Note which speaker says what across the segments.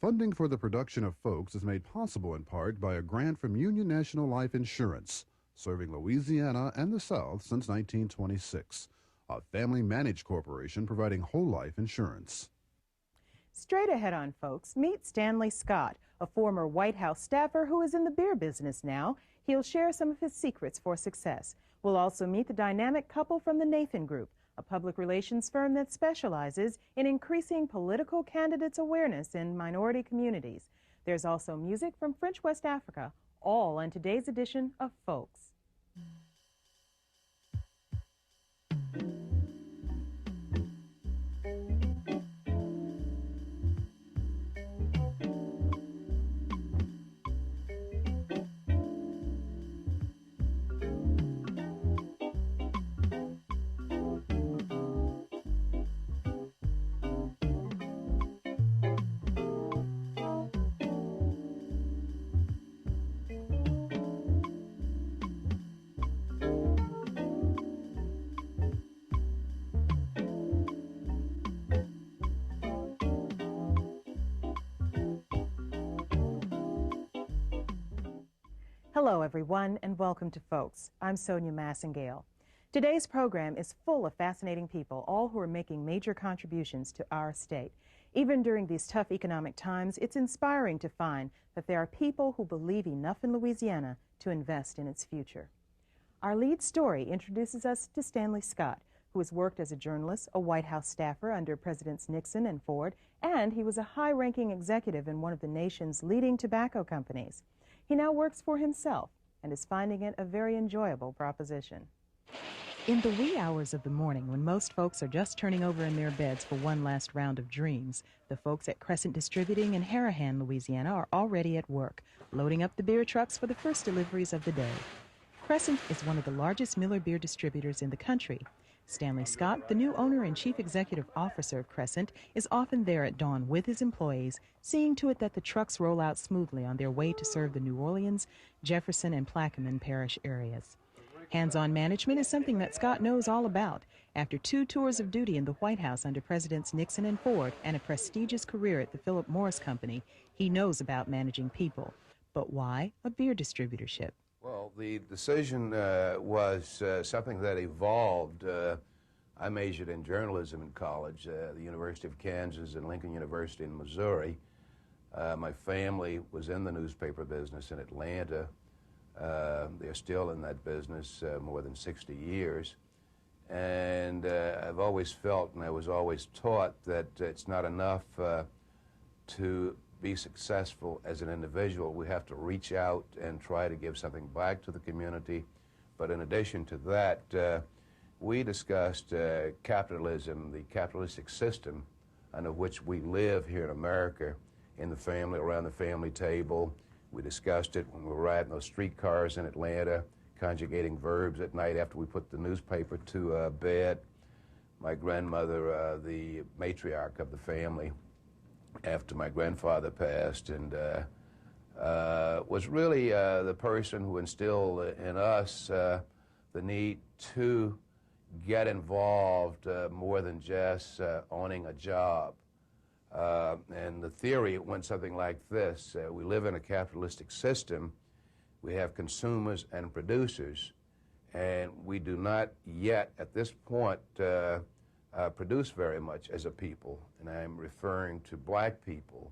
Speaker 1: Funding for the production of Folks is made possible in part by a grant from Union National Life Insurance, serving Louisiana and the South since 1926. A family-managed corporation providing whole life insurance.
Speaker 2: Straight ahead on Folks, meet Stanley Scott, a former White House staffer who is in the beer business now. He'll share some of his secrets for success. We'll also meet the dynamic couple from the Nathan Group, a public relations firm that specializes in increasing political candidates' awareness in minority communities. There's also music from French West Africa, all on today's edition of Folks. Hello, everyone, and welcome to Folks. I'm Sonya Masingale. Today's program is full of fascinating people, all who are making major contributions to our state. Even during these tough economic times, it's inspiring to find that there are people who believe enough in Louisiana to invest in its future. Our lead story introduces us to Stanley Scott, who has worked as a journalist, a White House staffer under Presidents Nixon and Ford, and he was a high-ranking executive in one of the nation's leading tobacco companies. He now works for himself and is finding it a very enjoyable proposition. In the wee hours of the morning, when most folks are just turning over in their beds for one last round of dreams, the folks at Crescent Distributing in Harahan, Louisiana are already at work, loading up the beer trucks for the first deliveries of the day. Crescent is one of the largest Miller beer distributors in the country. Stanley Scott, the new owner and chief executive officer of Crescent, is often there at dawn with his employees, seeing to it that the trucks roll out smoothly on their way to serve the New Orleans, Jefferson, and Plaquemine parish areas. Hands-on management is something that Scott knows all about. After 2 tours of duty in the White House under Presidents Nixon and Ford and a prestigious career at the Philip Morris Company, he knows about managing people. But why a beer distributorship?
Speaker 3: Well, the decision was something that evolved. I majored in journalism in college, the University of Kansas and Lincoln University in Missouri. My family was in the newspaper business in Atlanta. They're still in that business more than 60 years. And I've always felt, and I was always taught, that it's not enough to be successful as an individual. We have to reach out and try to give something back to the community. But in addition to that, we discussed capitalism, the capitalistic system under which we live here in America, in the family, around the family table. We discussed it when we were riding those streetcars in Atlanta, conjugating verbs at night after we put the newspaper to bed. My grandmother, the matriarch of the family, after my grandfather passed, and was really the person who instilled in us the need to get involved more than just owning a job. And the theory went something like this. We live in a capitalistic system. We have consumers and producers, and we do not yet, at this point, produce very much as a people, and I'm referring to black people.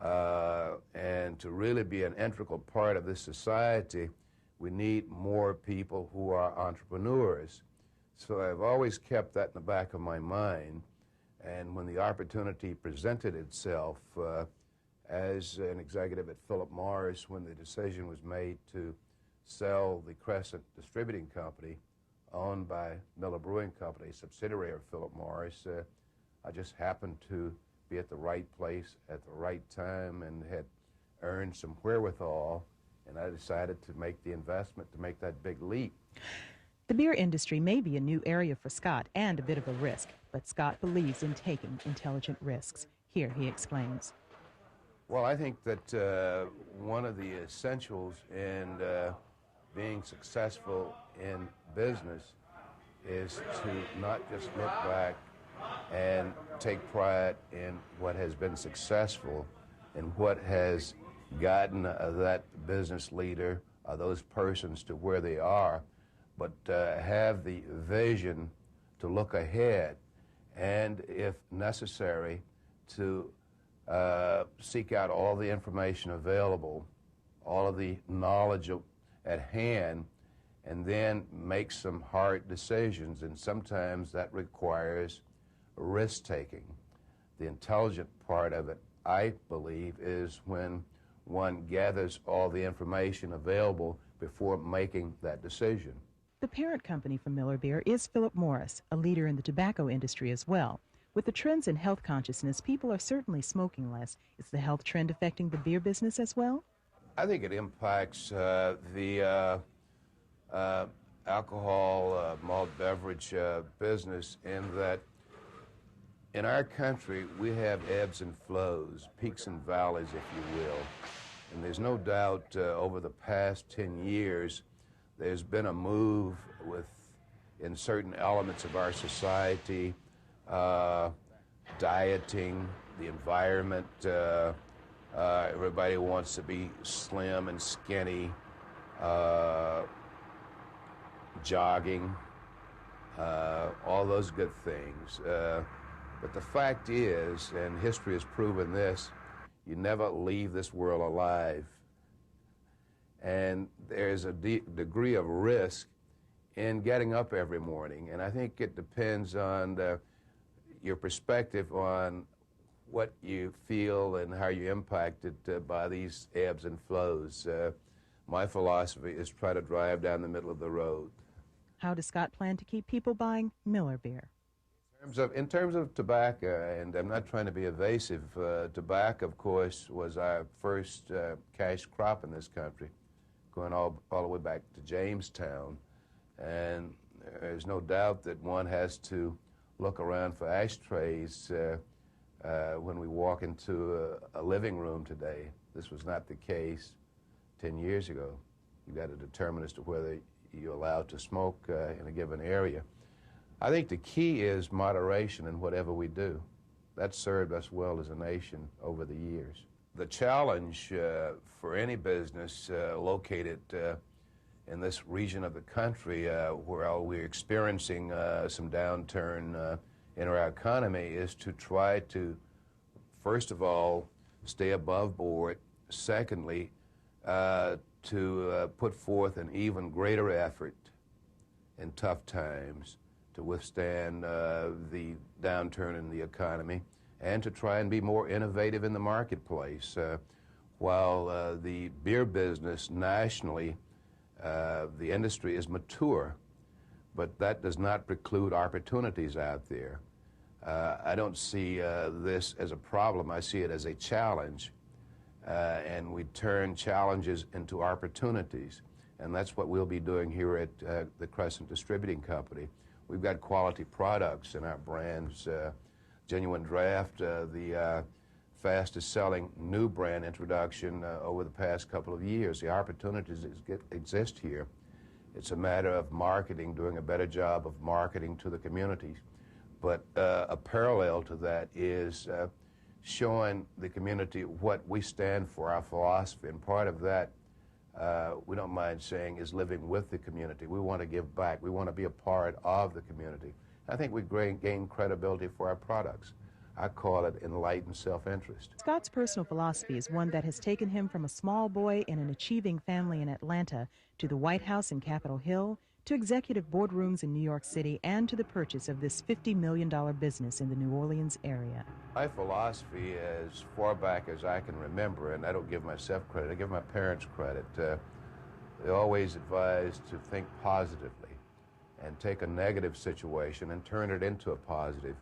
Speaker 3: And to really be an integral part of this society, we need more people who are entrepreneurs. So I've always kept that in the back of my mind, and when the opportunity presented itself as an executive at Philip Morris, when the decision was made to sell the Crescent Distributing Company, owned by Miller Brewing Company, a subsidiary of Philip Morris, I just happened to be at the right place at the right time and had earned some wherewithal, and I decided to make the investment to make that big leap.
Speaker 2: The beer industry may be a new area for Scott and a bit of a risk, but Scott believes in taking intelligent risks. Here he explains.
Speaker 3: Well, I think that one of the essentials in being successful in business is to not just look back and take pride in what has been successful, and what has gotten that business leader or those persons to where they are, but have the vision to look ahead and, if necessary, to seek out all the information available, all of the knowledge at hand, and then make some hard decisions. And sometimes that requires risk-taking. The intelligent part of it, I believe, is when one gathers all the information available before making that decision.
Speaker 2: The parent company for Miller Beer is Philip Morris, a leader in the tobacco industry as well. With the trends in health consciousness, people are certainly smoking less. Is the health trend affecting the beer business as well?
Speaker 3: I think it impacts the alcohol malt beverage business in that in our country we have ebbs and flows, peaks and valleys, if you will. And there's no doubt over the past 10 years there's been a move in certain elements of our society, dieting, the environment, everybody wants to be slim and skinny, jogging, all those good things. But the fact is, and history has proven this, you never leave this world alive. And there's a degree of risk in getting up every morning. And I think it depends on your perspective on what you feel and how you're impacted by these ebbs and flows. My philosophy is try to drive down the middle of the road.
Speaker 2: How does Scott plan to keep people buying Miller Beer?
Speaker 3: In terms of tobacco, and I'm not trying to be evasive, tobacco, of course, was our first cash crop in this country, going all the way back to Jamestown. And there's no doubt that one has to look around for ashtrays when we walk into a living room today. This was not the case 10 years ago. You've got to determine as to whether you're allowed to smoke in a given area. I think the key is moderation in whatever we do. That's served us well as a nation over the years. The challenge for any business located in this region of the country where we're experiencing some downturn in our economy is to try to, first of all, stay above board. Secondly, to put forth an even greater effort in tough times to withstand the downturn in the economy, and to try and be more innovative in the marketplace. While the beer business nationally, the industry is mature, but that does not preclude opportunities out there. I don't see this as a problem. I see it as a challenge, and we turn challenges into opportunities, and that's what we'll be doing here at the Crescent Distributing Company. We've got quality products in our brands. Genuine Draft, the fastest selling new brand introduction over the past couple of years. The opportunities exist here. It's a matter of marketing, doing a better job of marketing to the communities. But a parallel to that is showing the community what we stand for, our philosophy, and part of that we don't mind saying is living with the community. We want to give back. We want to be a part of the community. I think we gain credibility for our products. I call it enlightened self-interest.
Speaker 2: Scott's personal philosophy is one that has taken him from a small boy in an achieving family in Atlanta to the White House in Capitol Hill, to executive boardrooms in New York City, and to the purchase of this $50 million business in the New Orleans area.
Speaker 3: My philosophy, as far back as I can remember, and I don't give myself credit, I give my parents credit, they always advised to think positively and take a negative situation and turn it into a positive.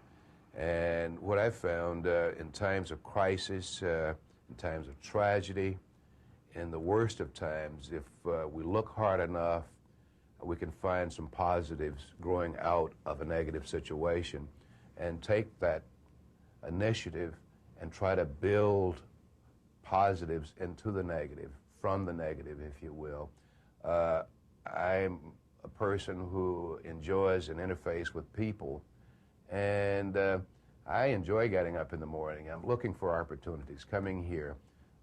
Speaker 3: And what I found in times of crisis, in times of tragedy, in the worst of times, if we look hard enough, we can find some positives growing out of a negative situation, and take that initiative and try to build positives into the negative, from the negative, if you will. I'm a person who enjoys an interface with people, and I enjoy getting up in the morning. I'm looking for opportunities, coming here.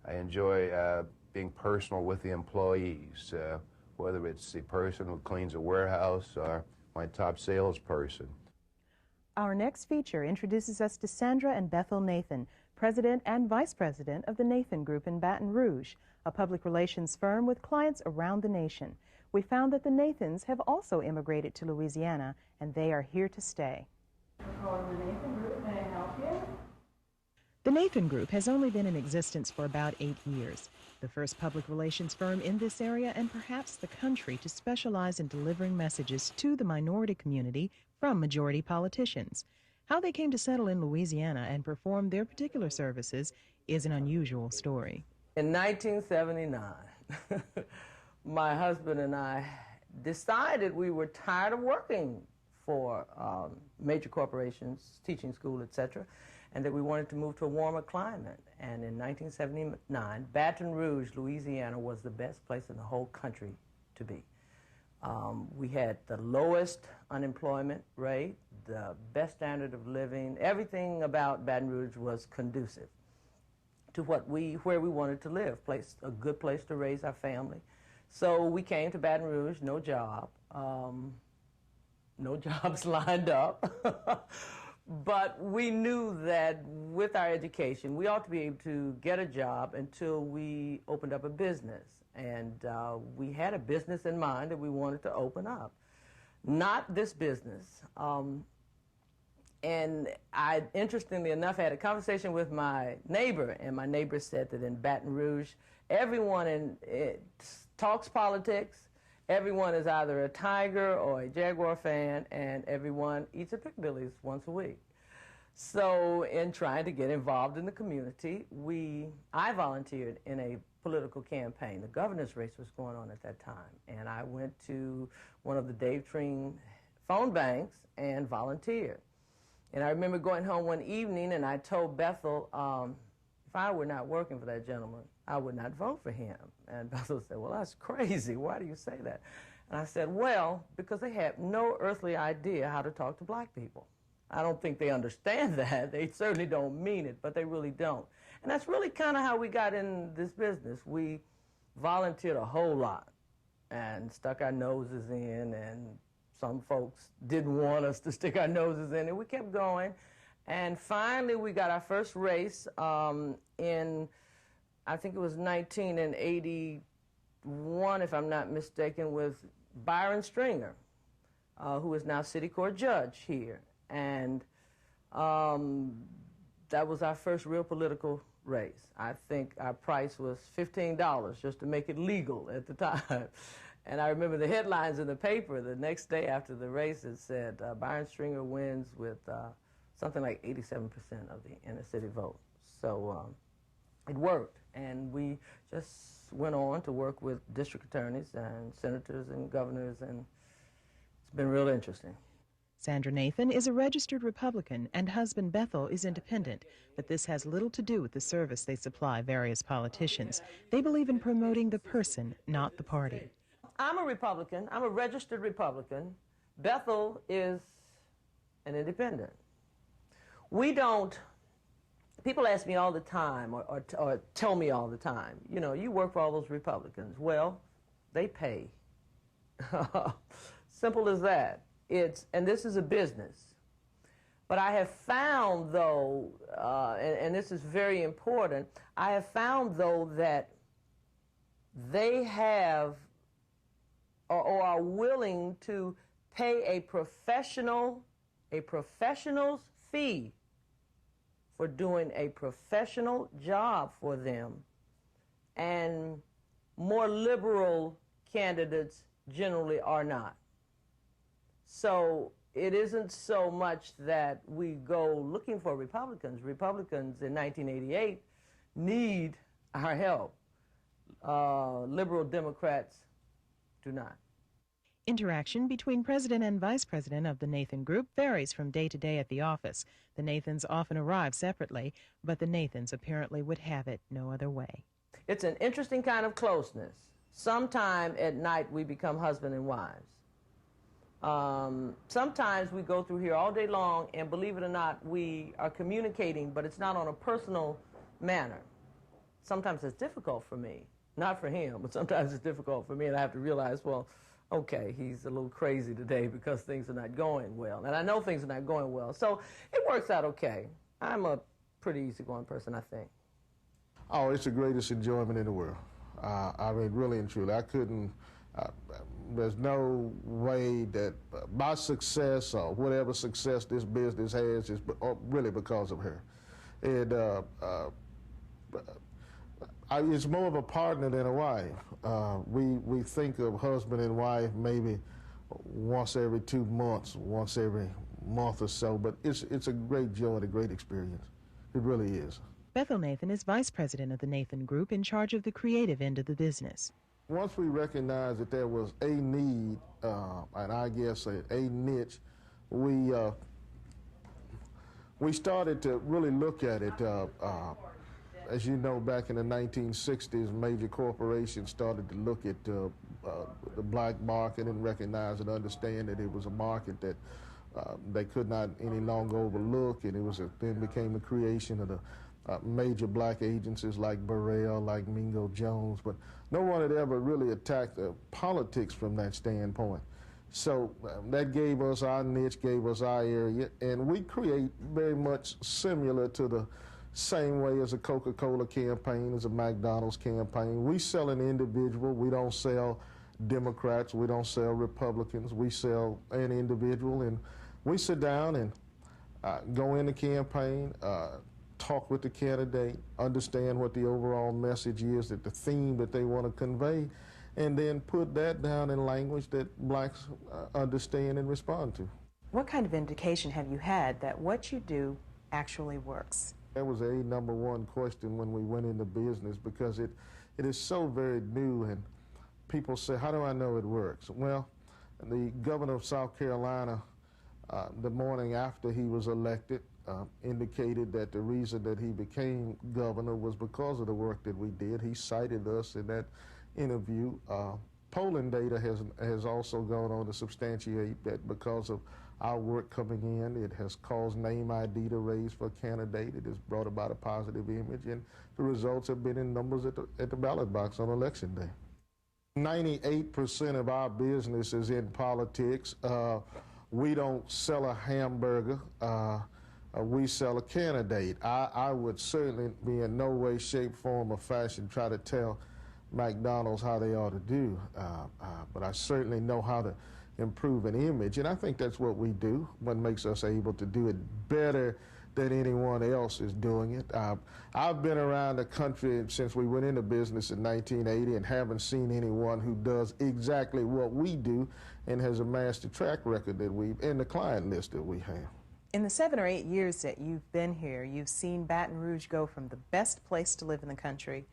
Speaker 3: I enjoy being personal with the employees, whether it's the person who cleans a warehouse or my top salesperson.
Speaker 2: Our next feature introduces us to Sandra and Bethel Nathan, President and Vice President of the Nathan Group in Baton Rouge, a public relations firm with clients around the nation. We found that the Nathans have also immigrated to Louisiana, and they are here to stay. We're calling the Nathan Group. May I help you? The Nathan Group has only been in existence for about 8 years, the first public relations firm in this area and perhaps the country to specialize in delivering messages to the minority community from majority politicians. How they came to settle in Louisiana and perform their particular services is an unusual story.
Speaker 4: In 1979, my husband and I decided we were tired of working for major corporations, teaching school, etc., and that we wanted to move to a warmer climate. And in 1979, Baton Rouge, Louisiana was the best place in the whole country to be. We had the lowest unemployment rate, the best standard of living. Everything about Baton Rouge was conducive to where we wanted to live, a good place to raise our family. So we came to Baton Rouge, no job, no jobs lined up. But we knew that with our education, we ought to be able to get a job until we opened up a business. And we had a business in mind that we wanted to open up. Not this business. And I, interestingly enough, had a conversation with my neighbor, and my neighbor said that in Baton Rouge, everyone talks politics, everyone is either a Tiger or a Jaguar fan, and everyone eats at Piccadilly's once a week. So in trying to get involved in the community, I volunteered in a political campaign. The governor's race was going on at that time, and I went to one of the Dave Treen phone banks and volunteered. And I remember going home one evening, and I told Bethel, if I were not working for that gentleman, I would not vote for him. And Bethel said, well, that's crazy. Why do you say that? And I said, well, because they have no earthly idea how to talk to black people. I don't think they understand that. They certainly don't mean it, but they really don't. And that's really kind of how we got in this business. We volunteered a whole lot and stuck our noses in, and some folks didn't want us to stick our noses in, and we kept going. And finally, we got our first race in, I think it was 1981, if I'm not mistaken, with Byron Stringer, who is now city court judge here. And that was our first real political race. I think our price was $15 just to make it legal at the time. And I remember the headlines in the paper the next day after the race. It said Byron Stringer wins with something like 87% of the inner city vote. So it worked, and we just went on to work with district attorneys and senators and governors, and it's been real interesting.
Speaker 2: Sandra Nathan is a registered Republican, and husband Bethel is independent, but this has little to do with the service they supply various politicians. They believe in promoting the person, not the party.
Speaker 4: I'm a Republican. I'm a registered Republican. Bethel is an independent. We don't, people ask me all the time, or tell me all the time, you know, you work for all those Republicans. Well, they pay. Simple as that. And this is a business. But I have found, though, and this is very important, I have found, though, that they have or are willing to pay a professional's fee for doing a professional job for them. And more liberal candidates generally are not. So it isn't so much that we go looking for Republicans. Republicans in 1988 need our help. Liberal Democrats do not.
Speaker 2: Interaction between president and vice president of the Nathan Group varies from day to day at the office. The Nathans often arrive separately, but the Nathans apparently would have it no other way.
Speaker 4: It's an interesting kind of closeness. Sometime at night we become husband and wives. Sometimes we go through here all day long, and believe it or not, we are communicating, but it's not on a personal manner. Sometimes it's difficult for me, not for him, but sometimes it's difficult for me, and I have to realize, well, okay, he's a little crazy today because things are not going well, and I know things are not going well, so it works out okay. I'm a pretty easygoing person, I think.
Speaker 5: Oh, it's the greatest enjoyment in the world. I mean, really and truly, I couldn't, there's no way that my success or whatever success this business has is really because of her. And it's more of a partner than a wife. We think of husband and wife maybe once every 2 months, once every month or so, but it's a great joy and a great experience. It really is.
Speaker 2: Bethel Nathan is vice president of the Nathan Group in charge of the creative end of the business.
Speaker 5: Once we recognized that there was a need, and I guess a niche, we started to really look at it. As you know, back in the 1960s, major corporations started to look at the black market and recognize and understand that it was a market that they could not any longer overlook, and then became the creation of the major black agencies like Burrell, like Mingo Jones, but no one had ever really attacked the politics from that standpoint. So that gave us our niche, gave us our area, and we create very much similar to the same way as a Coca-Cola campaign, as a McDonald's campaign. We sell an individual. We don't sell Democrats. We don't sell Republicans. We sell an individual, and we sit down and go in the campaign, talk with the candidate, understand what the overall message is, that the theme that they want to convey, and then put that down in language that blacks understand and respond to.
Speaker 2: What kind of indication have you had that what you do actually works?
Speaker 5: That was a #1 question when we went into business, because it is so very new, and people say, how do I know it works? Well, the governor of South Carolina, the morning after he was elected, indicated that the reason that he became governor was because of the work that we did. He cited us in that interview. Polling data has also gone on to substantiate that because of our work coming in, it has caused name ID to raise for a candidate. It has brought about a positive image, and the results have been in numbers at the ballot box on Election Day. 98% of our business is in politics. We don't sell a hamburger. We sell a candidate. I would certainly be in no way, shape, form, or fashion try to tell McDonald's how they ought to do, but I certainly know how to improve an image, and I think that's what we do, what makes us able to do it better than anyone else is doing it. I've been around the country since we went into business in 1980 and haven't seen anyone who does exactly what we do and has amassed the track record that and the client list that we have.
Speaker 2: In the 7 or 8 years that you've been here, you've seen Baton Rouge go from the best place to live in the country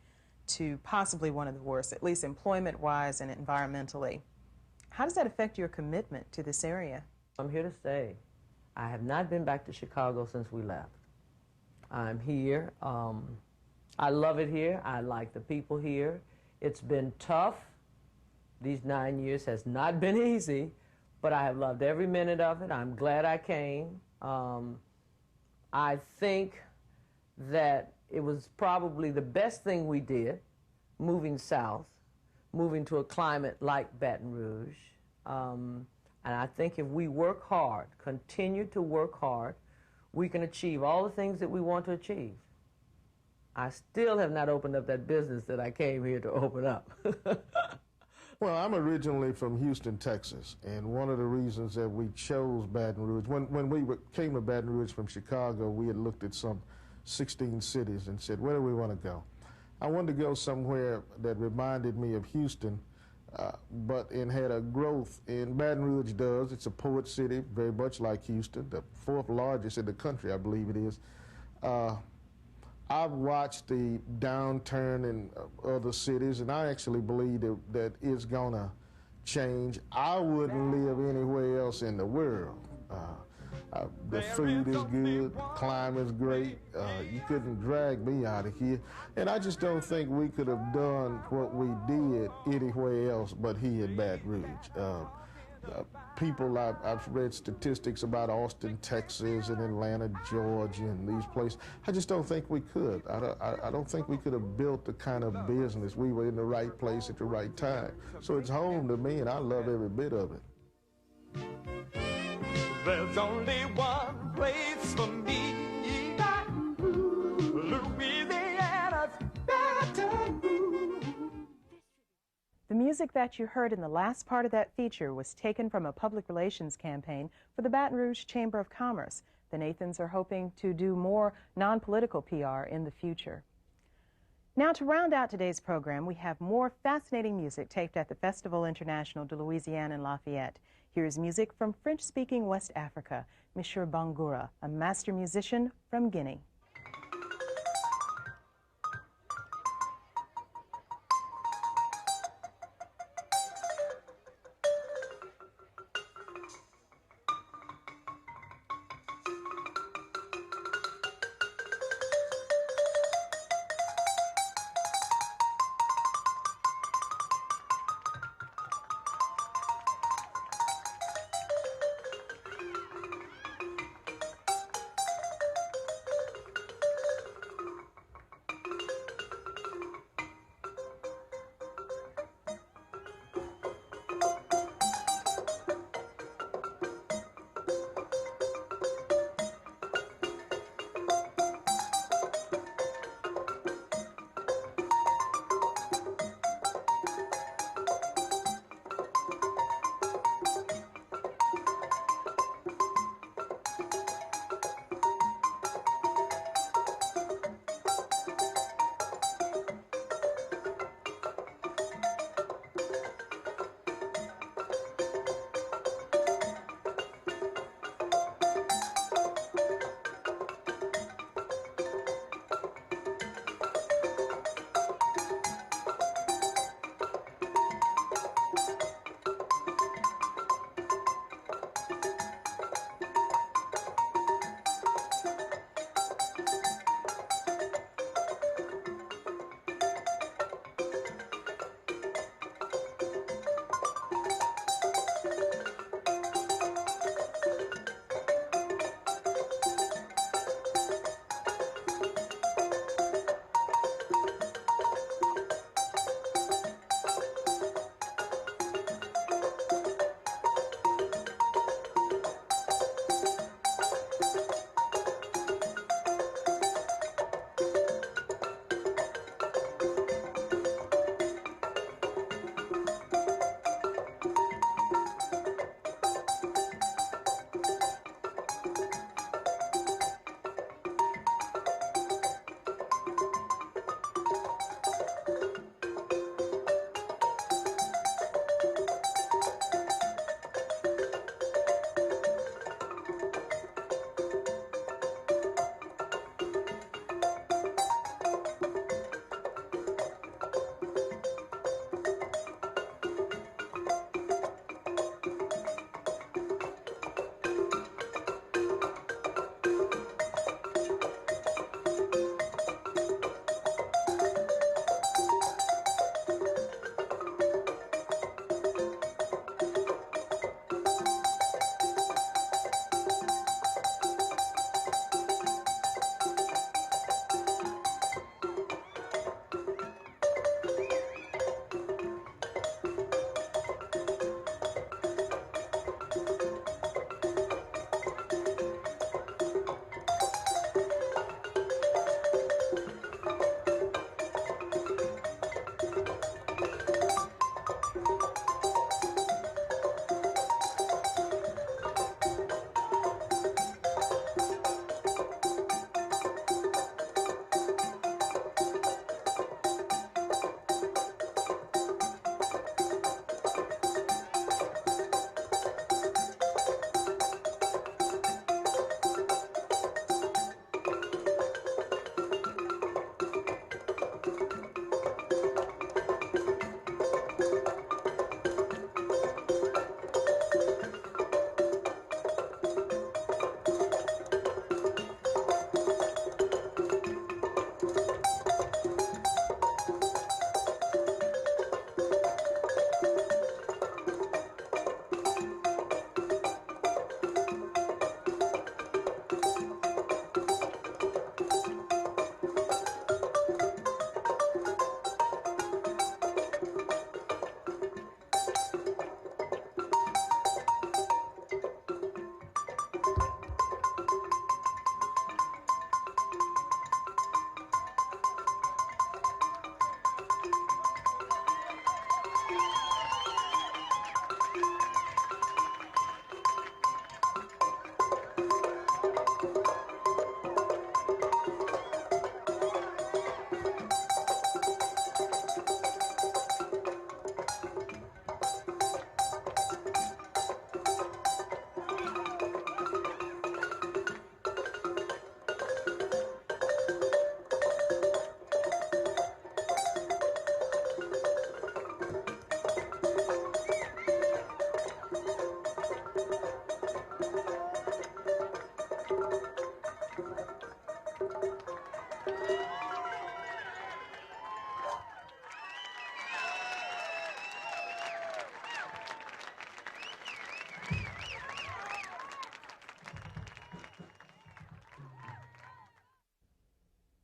Speaker 2: to possibly one of the worst, at least employment-wise and environmentally. How does that affect your commitment to this area?
Speaker 4: I'm here to say, I have not been back to Chicago since we left. I'm here. I love it here. I like the people here. It's been tough. These 9 years has not been easy, but I have loved every minute of it. I'm glad I came. I think that it was probably the best thing we did, moving south, moving to a climate like Baton Rouge. And I think if we work hard, continue to work hard, we can achieve all the things that we want to achieve. I still have not opened up that business that I came here to open up.
Speaker 5: Well, I'm originally from Houston, Texas, and one of the reasons that we chose Baton Rouge, when we came to Baton Rouge from Chicago, we had looked at some 16 cities and said, where do we want to go? I wanted to go somewhere that reminded me of Houston, but had a growth, and Baton Rouge does. It's a port city, very much like Houston, the 4th largest in the country, I believe it is. I've watched the downturn in other cities, and I actually believe that it's going to change. I wouldn't live anywhere else in the world. The food is good, climate's great. You couldn't drag me out of here. And I just don't think we could have done what we did anywhere else but here in Baton Rouge. people, I've read statistics about Austin, Texas, and Atlanta, Georgia, and these places. I just don't think we could. I don't think we could have built the kind of business. We were in the right place at the right time. So it's home to me, and I love every bit of it.
Speaker 6: There's only one place for me, Louisiana's Baton Rouge.
Speaker 2: The music that you heard in the last part of that feature was taken from a public relations campaign for the Baton Rouge Chamber of Commerce. The Nathans are hoping to do more non-political PR in the future. Now, to round out today's program, we have more fascinating music taped at the Festival International de Louisiana in Lafayette. Here's music from French-speaking West Africa, Monsieur Bangoura, a master musician from Guinea.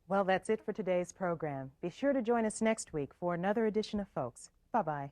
Speaker 2: Well, that's it for today's program. Be sure to join us next week for another edition of Folks. Bye-bye.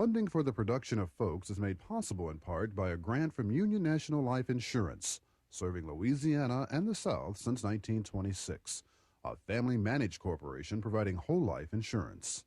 Speaker 1: Funding for the production of Folks is made possible in part by a grant from Union National Life Insurance, serving Louisiana and the South since 1926, a family-managed corporation providing whole life insurance.